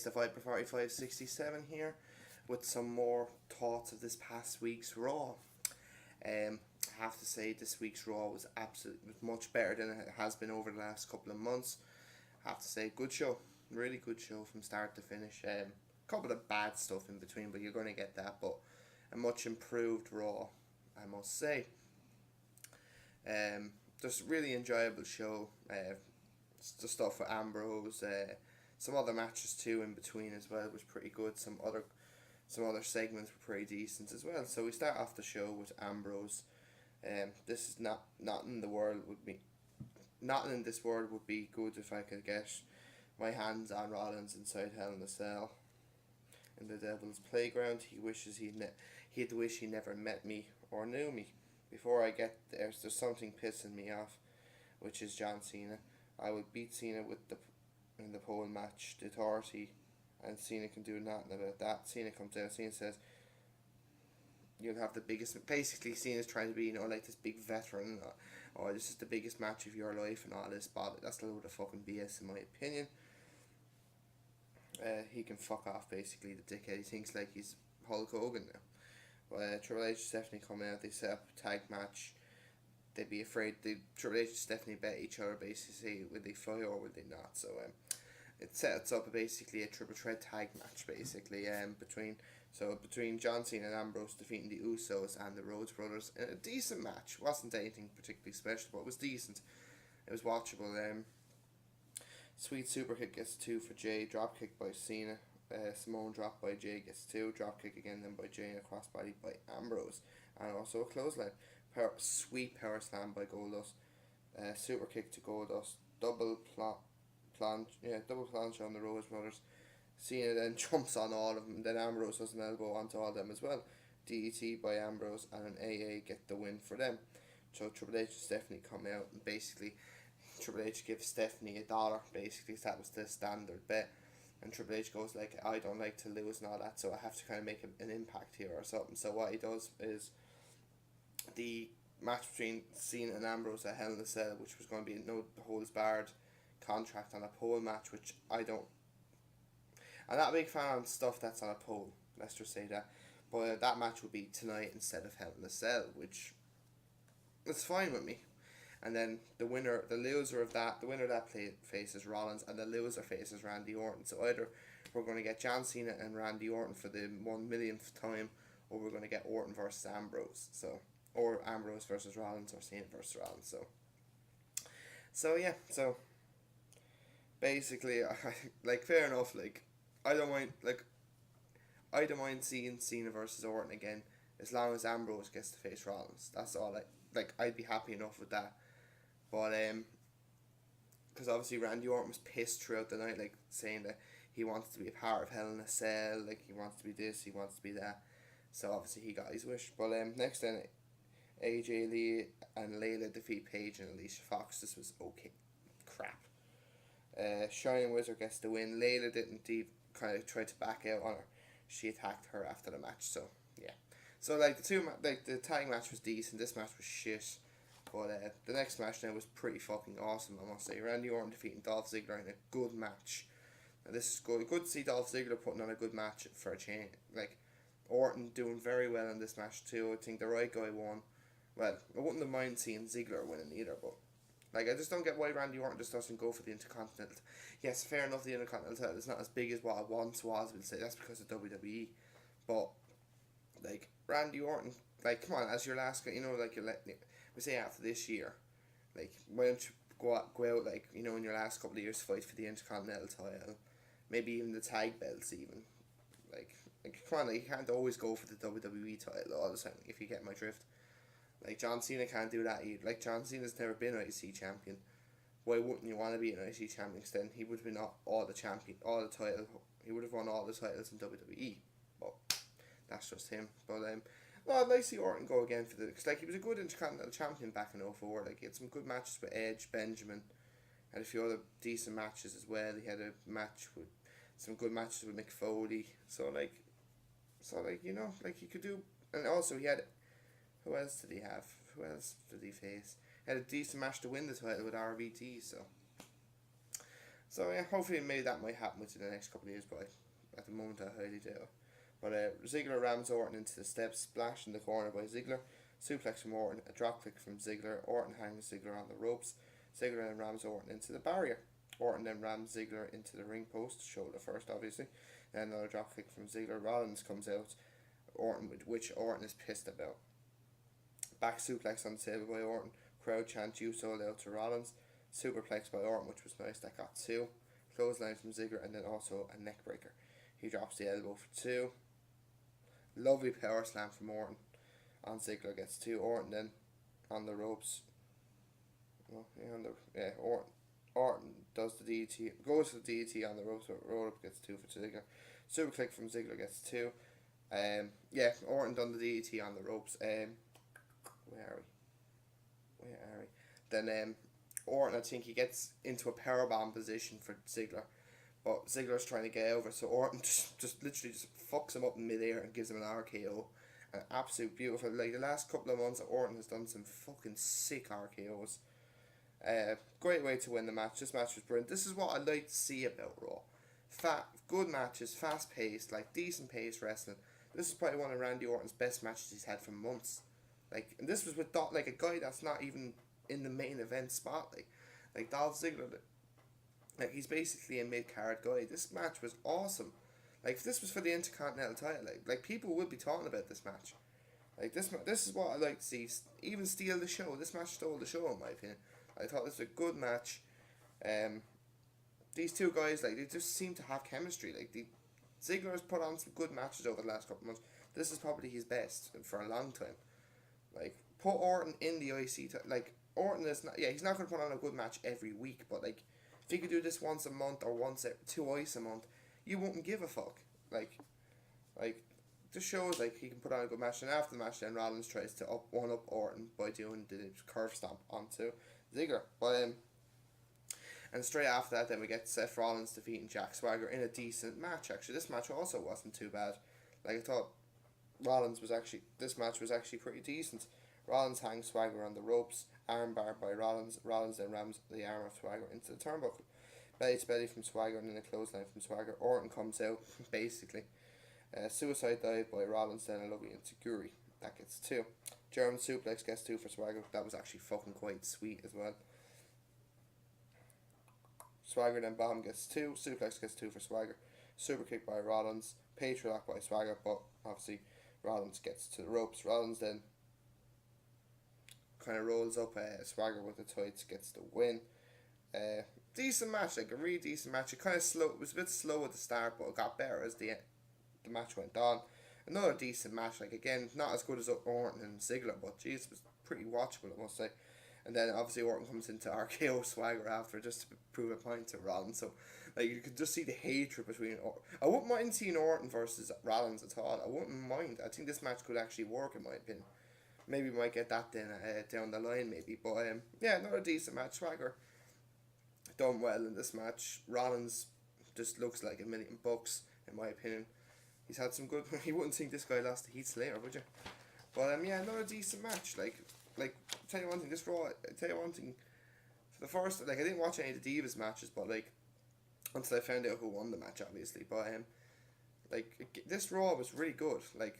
the Viper 4567 here with some more thoughts of this past week's Raw. I have to say this week's Raw was absolutely much better than it has been over the last couple of months. I have to say, good show, really good show from start to finish. A couple of bad stuff in between, but you're going to get that. But a much improved Raw, I must say. Just really enjoyable show. The stuff with Ambrose, some other matches too in between as well was pretty good. Some other segments were pretty decent as well. So we start off the show with Ambrose. This is not in the world would be, not in this world would be good if I could get my hands on Rollins inside Hell in a Cell. In the Devil's Playground, he wishes he'd wish he never met me or knew me. Before I get there, there's something pissing me off, which is John Cena. I would beat Cena in the pole match, the Authority, and Cena can do nothing about that. Cena comes out, Cena says, you'll have the biggest, basically Cena's trying to be, like this big veteran, or this is the biggest match of your life and all this, but that's a load of fucking BS in my opinion. He can fuck off, basically, the dickhead. He thinks like he's Hulk Hogan now. Triple H and Stephanie come out, they set up a tag match. They'd be afraid, Triple H and Stephanie bet each other, basically, would they fight or would they not. So it sets up basically a triple threat tag match, basically, between John Cena and Ambrose defeating the Usos and the Rhodes Brothers in a decent match. Wasn't anything particularly special, but it was decent. It was watchable. Sweet super kick gets 2 for Jay. Drop kick by Cena. Simone drop by Jay gets 2. Drop kick again then by Jay and a crossbody by Ambrose. And also a clothesline. Sweet power slam by Goldust. Super kick to Goldust. Double planche on the Rhodes Brothers. Cena then jumps on all of them. Then Ambrose does an elbow onto all of them as well. DDT by Ambrose and an AA get the win for them. So Triple H and Stephanie come out and basically Triple H gives Stephanie $1, basically, so that was the standard bet. And Triple H goes like, I don't like to lose and all that, so I have to kind of make an impact here or something. So what he does is the match between Cena and Ambrose at Hell in a Cell, which was going to be a no holds barred contract on a pole match, which I'm not a big fan of stuff that's on a pole, let's just say that. But that match would be tonight instead of Hell in a Cell, which is fine with me. And then the winner of that faces Rollins, and the loser faces Randy Orton. So either we're going to get John Cena and Randy Orton for the 1,000,000th time, or we're going to get Orton versus Ambrose. Or Ambrose versus Rollins, or Cena versus Rollins. So yeah. So basically, fair enough. I don't mind seeing Cena versus Orton again, as long as Ambrose gets to face Rollins. That's all. I'd be happy enough with that. But because obviously Randy Orton was pissed throughout the night, saying that he wants to be a part of Hell in a Cell, he wants to be this, he wants to be that. So obviously he got his wish. But next then, AJ Lee and Layla defeat Paige and Alicia Fox. This was okay, crap. Shining Wizard gets the win. Layla didn't kind of try to back out on her. She attacked her after the match. So yeah. So the tag match was decent. This match was shit. But the next match now was pretty fucking awesome, I must say. Randy Orton defeating Dolph Ziggler in a good match. Now this is good. Good to see Dolph Ziggler putting on a good match for a change. Orton doing very well in this match too. I think the right guy won. Well, I wouldn't have mind seeing Ziggler winning either, but I just don't get why Randy Orton just doesn't go for the Intercontinental. Yes, fair enough, the Intercontinental title is not as big as what it once was, we'll say. That's because of WWE. But Randy Orton, come on, as your last guy, we say after this year, why don't you go out, in your last couple of years, fight for the Intercontinental title, maybe even the tag belts even, come on, you can't always go for the WWE title all the time, if you get my drift. John Cena can't do that either. John Cena's never been IC champion. Why wouldn't you want to be an IC champion? Because then he would have been all the title. He would have won all the titles in WWE. But that's just him. But well, I'd like to see Orton go again for because he was a good Intercontinental champion back in 2004. He had some good matches with Edge, Benjamin, had a few other decent matches as well. He had a match with some good matches with Mick Foley. So he could do. And also he had. Who else did he have? Who else did he face? He had a decent match to win the title with RVT. So So yeah, hopefully maybe that might happen within the next couple of years, but at the moment I highly doubt it. But Ziggler rams Orton into the steps, splash in the corner by Ziggler, suplex from Orton, a drop kick from Ziggler, Orton hangs Ziggler on the ropes, Ziggler then rams Orton into the barrier. Orton then rams Ziggler into the ring post, shoulder first obviously, then another drop kick from Ziggler, Rollins comes out, Orton, which Orton is pissed about. Back suplex on the table by Orton, crowd chant "You sold out" to Rollins, superplex by Orton, which was nice, that got two, clothesline from Ziggler, and then also a neck breaker. He drops the elbow for two. Lovely power slam from Orton on Ziggler, gets two. Orton then on the ropes. Oh, yeah, Orton does the DT, goes for the DT on the ropes, but roll up gets two for Ziggler. Super click from Ziggler gets two. Yeah, Orton done the DT on the ropes. Where are we? Then Orton, I think he gets into a powerbomb position for Ziggler, but Ziggler's trying to get over, so Orton just literally just fucks him up in midair and gives him an RKO. An absolute beautiful. Like the last couple of months, Orton has done some fucking sick RKOs. Great way to win the match. This match was brilliant. This is what I like to see about Raw. Good matches, fast paced, like decent pace wrestling. This is probably one of Randy Orton's best matches he's had for months. Like, and this was with like a guy that's not even in the main event spot. Like Dolph Ziggler. Like, he's basically a mid card guy. This match was awesome. Like, if this was for the Intercontinental title, like people would be talking about this match. Like this is what I like to see. Even steal the show. This match stole the show in my opinion. I thought this was a good match. These two guys, like, they just seem to have chemistry. Like, Ziggler has put on some good matches over the last couple of months. This is probably his best for a long time. Like, put Orton in the IC. Like, Orton is not. Yeah, he's not going to put on a good match every week. But like, if he could do this once a month or twice a month, you wouldn't give a fuck. Like, this shows like he can put on a good match. And after the match, then Rollins tries to one up Orton by doing the curve stomp onto Ziggler. But and straight after that, then we get Seth Rollins defeating Jack Swagger in a decent match. Actually, this match also wasn't too bad. Like, I thought this match was actually pretty decent. Rollins hangs Swagger on the ropes, armbar by Rollins. Rollins then rams the arm of Swagger into the turnbuckle. Belly to belly from Swagger and then a clothesline from Swagger. Orton comes out, basically. Suicide dive by Rollins, then a lovely enziguri. That gets two. German suplex gets two for Swagger. That was actually fucking quite sweet as well. Swagger then bomb gets two. Suplex gets two for Swagger. Super kick by Rollins. Patriot by Swagger, but obviously Rollins gets to the ropes. Rollins then kind of rolls up Swagger with the tights, gets the win. Decent match, like a really decent match. It kind of slow. It was a bit slow at the start, but it got better as the match went on. Another decent match, like again, not as good as Orton and Ziggler, but jeez, it was pretty watchable, I must say. And then obviously Orton comes into RKO Swagger after just to prove a point to Rollins. So like you could just see the hatred between. I wouldn't mind seeing Orton versus Rollins at all. I wouldn't mind. I think this match could actually work in my opinion. Maybe we might get that then down the line maybe. But yeah, another decent match. Swagger done well in this match. Rollins just looks like $1,000,000 in my opinion. He's had some good. You wouldn't think this guy lost to Heath Slater, would you? But yeah, another decent match. Like tell you one thing, this Raw. Tell you one thing. For the first, like I didn't watch any of the Divas matches, but like until I found out who won the match, obviously. But like this Raw was really good. Like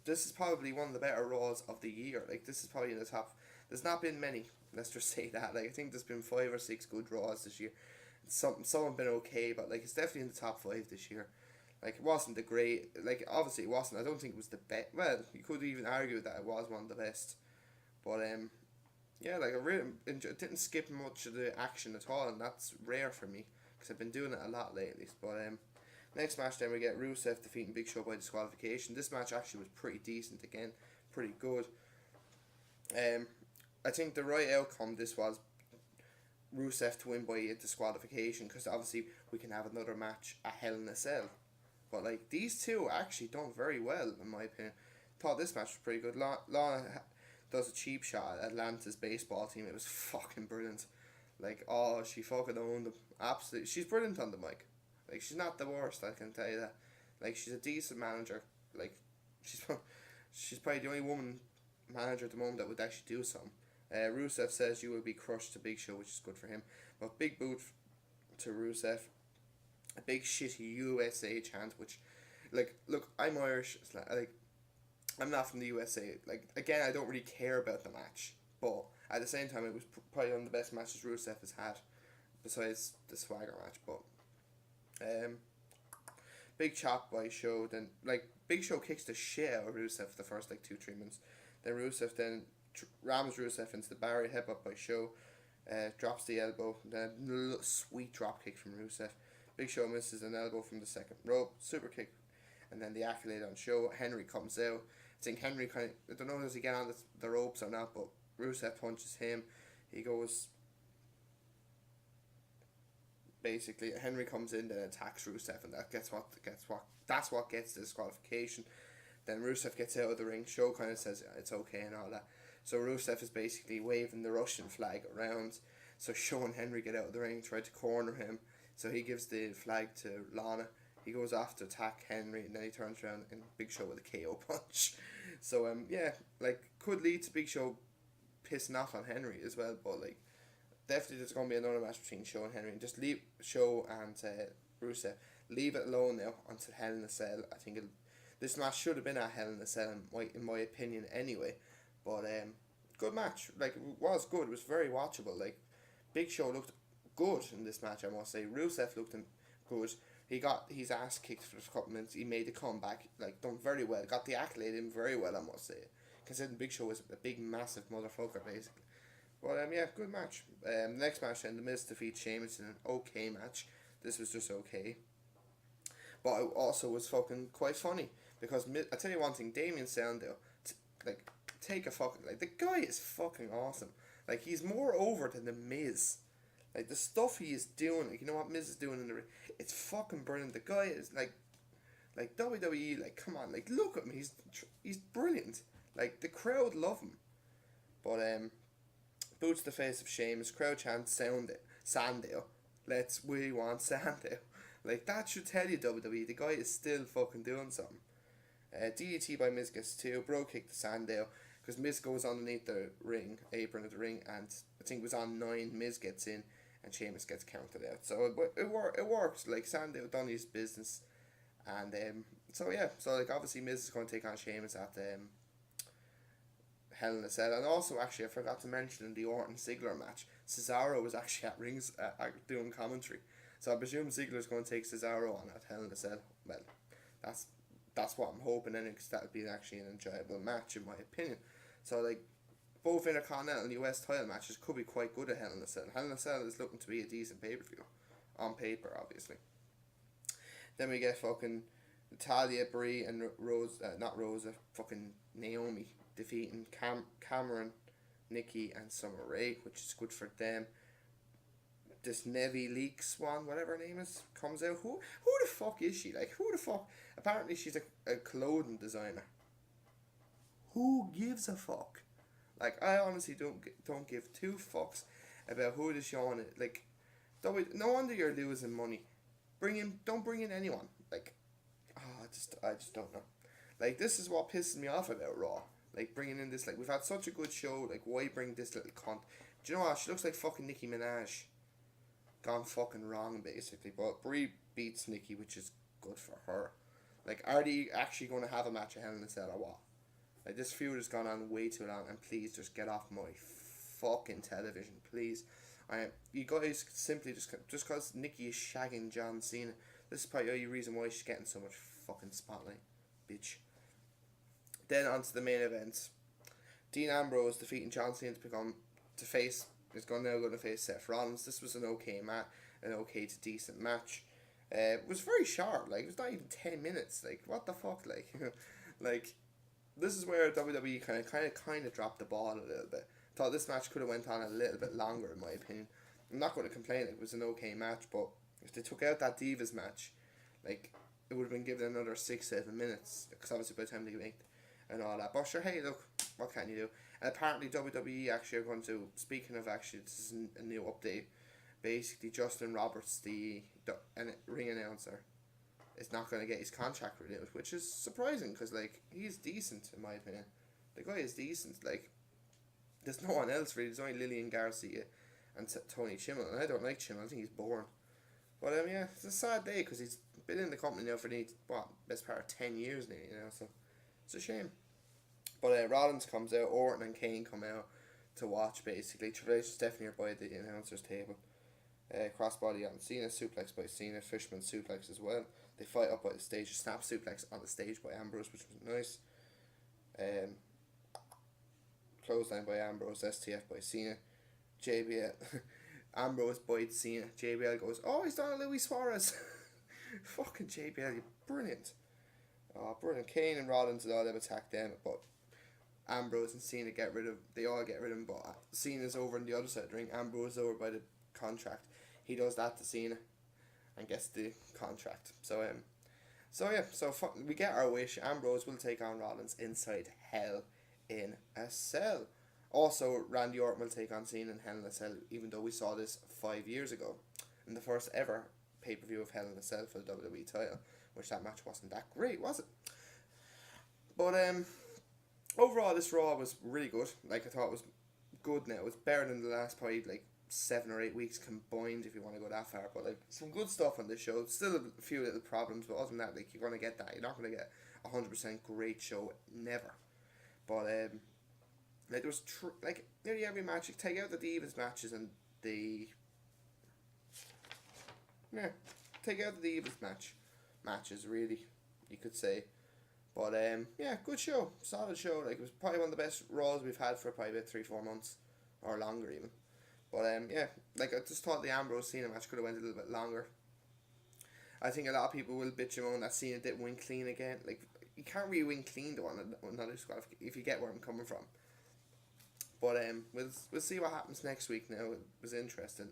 this is probably one of the better Raws of the year. Like this is probably in the top. There's not been many. Let's just say that. Like I think there's been 5 or 6 good Raws this year. Some have been okay, but like it's definitely in the top 5 this year. Like it wasn't the great. Like obviously it wasn't. I don't think it was the best. Well, you could even argue that it was one of the best. But yeah, like I really didn't skip much of the action at all, and that's rare for me because I've been doing it a lot lately. But next match then we get Rusev defeating Big Show by disqualification. This match actually was pretty decent again, pretty good. I think the right outcome this was Rusev to win by a disqualification because obviously we can have another match at Hell in a Cell. But like these two actually done very well in my opinion. Thought this match was pretty good. Lana does a cheap shot at Atlanta's baseball team. It was fucking brilliant. Like, oh, she fucking owned them. Absolutely. She's brilliant on the mic. Like, she's not the worst, I can tell you that. Like, she's a decent manager. Like, she's probably the only woman manager at the moment that would actually do something. Rusev says you will be crushed to Big Show, which is good for him. But big boot to Rusev. A big shitty USA chant, which, like, look, I'm Irish, like, I'm not from the USA. Like, again, I don't really care about the match, but at the same time, it was probably one of the best matches Rusev has had, besides the Swagger match. But big chop by Show. Then, like, Big Show kicks the shit out of Rusev for the first like 2-3 minutes. Then Rusev rams Rusev into the barrier, headbutt by Show. Drops the elbow. Then a little sweet drop kick from Rusev. Big Show misses an elbow from the second rope. Super kick. And then the accolade on Show. Henry comes out. I think Henry kind of, I don't know, does he get on the ropes or not, but Rusev punches him. He goes, basically, Henry comes in, then attacks Rusev, and that's what gets the disqualification. Then Rusev gets out of the ring. Show kind of says it's okay and all that. So Rusev is basically waving the Russian flag around. So Show and Henry get out of the ring, try to corner him. So he gives the flag to Lana. He goes off to attack Henry, and then he turns around and Big Show with a KO punch. So yeah, like, could lead to Big Show pissing off on Henry as well. But like, definitely there's going to be another match between Show and Henry. And just leave Show and Rusev. Leave it alone now until Hell in a Cell. I think this match should have been at Hell in a Cell in my opinion anyway. But good match. Like, it was good. It was very watchable. Like, Big Show looked good in this match, I must say. Rusev looked good. He got his ass kicked for a couple minutes. He made a comeback, like, done very well. Got the accolade in very well, I must say. Considering Big Show was a big, massive motherfucker, basically. But yeah, good match. Next match then, The Miz defeats Sheamus in an okay match. This was just okay. But it also was fucking quite funny. Because, I tell you one thing, Damien Sandow, like, take a fucking, like, the guy is fucking awesome. Like, he's more over than The Miz. Like, the stuff he is doing, like, you know what Miz is doing in the ring, it's fucking brilliant. The guy is, like WWE, like, come on, like, look at him, he's brilliant. Like, the crowd love him. But, boots the face of Sheamus, crowd chants Sandow. We want Sandow. Like, that should tell you, WWE, the guy is still fucking doing something. DDT by Miz gets 2, bro kick to Sandow, because Miz goes underneath the apron of the ring, and I think it was on 9, Miz gets in, and Sheamus gets counted out. So it works. Like, Sandow done his business, and so yeah, so like, obviously Miz is going to take on Sheamus at Hell in a Cell. And also, actually, I forgot to mention, in the Orton Ziggler match, Cesaro was actually at rings doing commentary. So I presume Ziggler's going to take Cesaro on at Hell in a Cell. Well, that's what I'm hoping, and because that would be actually an enjoyable match in my opinion. So like, both Intercontinental and US title matches could be quite good at Hell in a Cell. Hell in a Cell is looking to be a decent pay-per-view. On paper, obviously. Then we get fucking Natalya, Brie, and fucking Naomi defeating Cameron, Nikki, and Summer Rae, which is good for them. This Nevi Leak Swan, whatever her name is, comes out. Who the fuck is she? Like, who the fuck? Apparently she's a clothing designer. Who gives a fuck? Like, I honestly don't give two fucks about who the show on it. Like, no wonder you're losing money. Don't bring in anyone. Like, I just don't know. Like, this is what pisses me off about Raw. Like, bringing in this, like, we've had such a good show. Like, why bring this little cunt? Do you know what? She looks like fucking Nicki Minaj. Gone fucking wrong, basically. But Brie beats Nikki, which is good for her. Like, are they actually going to have a match at Hell in a Cell or what? Like, this feud has gone on way too long, and please just get off my fucking television, please. You guys simply just because Nikki is shagging John Cena, this is probably the only reason why she's getting so much fucking spotlight, bitch. Then on to the main event. Dean Ambrose defeating John Cena is now going to face Seth Rollins. This was an okay to decent match. It was very short. Like, it was not even 10 minutes. Like, what the fuck? Like, like, this is where WWE kind of dropped the ball a little bit. Thought this match could have went on a little bit longer, in my opinion. I'm not going to complain. It was an okay match, but if they took out that Divas match, like, it would have been given another 6-7 minutes, because obviously by the time they make and all that. But sure, hey, look, what can you do? And apparently WWE actually are going to, speaking of, actually, this is a new update, basically Justin Roberts, the ring announcer, is not going to get his contract renewed, which is surprising, because, like, he's decent, in my opinion. The guy is decent. Like, there's no one else really. There's only Lillian Garcia and Tony Chimmel, and I don't like Chimmel. I think he's boring. But yeah, it's a sad day because he's been in the company now for the best part of 10 years now. So it's a shame. But Rollins comes out, Orton and Kane come out to watch basically. Triple H and Stephanie are by the announcers table. Crossbody on Cena, suplex by Cena, Fishman suplex as well. They fight up by the stage, snap suplex on the stage by Ambrose, which was nice. Um, Clothesline by Ambrose, STF by Cena. JBL, Ambrose bites Cena. JBL goes, oh, he's done a Luis Suarez. Fucking JBL, you brilliant. Oh, brilliant. Kane and Rollins and all them attack them, but Ambrose and Cena they all get rid of him, but Cena's over on the other side of the ring. Ambrose is over by the contract. He does that to Cena and gets the contract. So we get our wish. Ambrose will take on Rollins inside Hell in a Cell. Also, Randy Orton will take on Cena in Hell in a Cell, even though we saw this 5 years ago in the first ever pay-per-view of Hell in a Cell for the WWE title, which that match wasn't that great, was it? But overall, this Raw was really good. Like, I thought it was good now. It was better than the last probably 7 or 8 weeks combined, if you want to go that far. But some good stuff on this show. Still a few little problems, but other than that, you're gonna get that. You're not gonna get 100% great show, never. But there was nearly every match. You take out the Divas take out the Divas matches really, you could say. But good show, solid show. It was probably one of the best Raws we've had for probably about 3-4 months, or longer even. But I just thought the Ambrose Cena match could have went a little bit longer. I think a lot of people will bitch on that Cena didn't win clean again. You can't really win clean to another squad if you get where I'm coming from. But we'll see what happens next week now. It was interesting.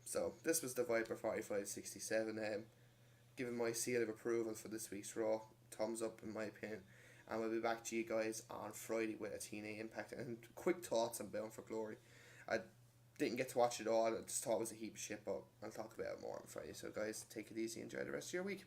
So this was the Viper 4567. Giving my seal of approval for this week's Raw. Thumbs up in my opinion. And we'll be back to you guys on Friday with a TNA Impact and quick thoughts on Bound for Glory. I didn't get to watch it all. I just thought it was a heap of shit, but I'll talk about it more on Friday. So guys, take it easy. Enjoy the rest of your week.